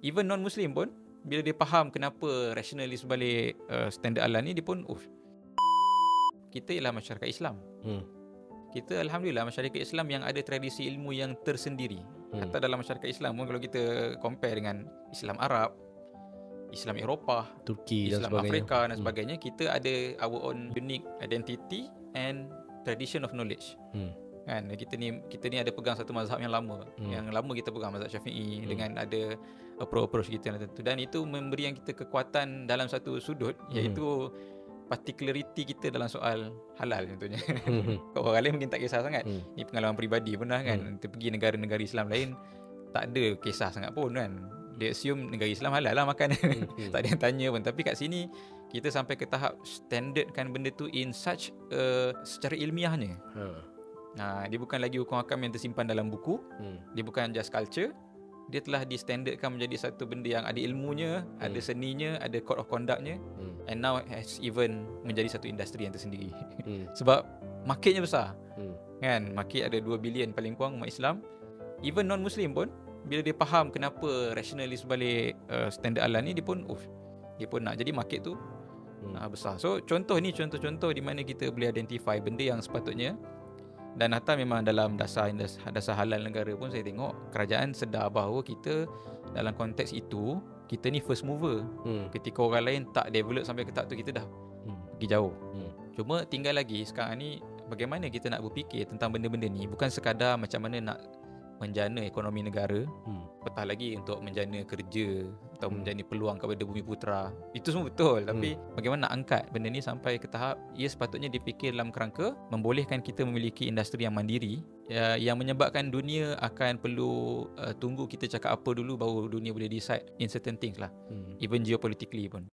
even non-Muslim pun bila dia faham kenapa rationalis balik standard halal ni, dia pun kita ialah masyarakat Islam. Kita alhamdulillah masyarakat Islam yang ada tradisi ilmu yang tersendiri. Hatta dalam masyarakat Islam pun, kalau kita compare dengan Islam Arab, Islam Eropah, Turki Islam dan sebagainya. Afrika dan sebagainya, kita ada our own unique identity and tradition of knowledge. Kan, kita ni ada pegang satu mazhab yang lama. Yang lama kita pegang mazhab Syafi'i dengan ada approach kita yang tertentu, dan itu memberi yang kita kekuatan dalam satu sudut, iaitu particularity kita dalam soal halal contohnya. Kalau orang lain mungkin tak kisah sangat. Ni pengalaman peribadi pun dah kan. Kita pergi negara-negara Islam lain, tak ada kisah sangat pun kan. Dia assume negara Islam halal lah makan. Tak ada yang tanya pun. Tapi kat sini kita sampai ke tahap standardkan benda tu in such secara ilmiahnya. Dia bukan lagi hukum hakam yang tersimpan dalam buku. Dia bukan just culture. Dia telah di-standardkan menjadi satu benda yang ada ilmunya, ada seninya, ada code of conductnya, and now has even menjadi satu industri yang tersendiri. Sebab marketnya besar. Kan, market ada 2 bilion paling kurang umat Islam. Even non-Muslim pun bila dia faham kenapa rationalis balik standard halal ni, dia pun nak. Jadi market tu besar. So contoh-contoh di mana kita boleh identify benda yang sepatutnya. Dan hatta memang dalam dasar halal negara pun saya tengok kerajaan sedar bahawa kita dalam konteks itu, kita ni first mover. Ketika orang lain tak develop sampai ke tahap tu, kita dah pergi jauh. Cuma tinggal lagi sekarang ni bagaimana kita nak berfikir tentang benda-benda ni, bukan sekadar macam mana nak menjana ekonomi negara, apatah lagi untuk menjana kerja atau menjana peluang kepada bumi putera. Itu semua betul, tapi bagaimana nak angkat benda ni sampai ke tahap ia sepatutnya dipikir dalam kerangka membolehkan kita memiliki industri yang mandiri, yang menyebabkan dunia akan perlu tunggu kita cakap apa dulu baru dunia boleh decide in certain things lah, even geopolitically pun.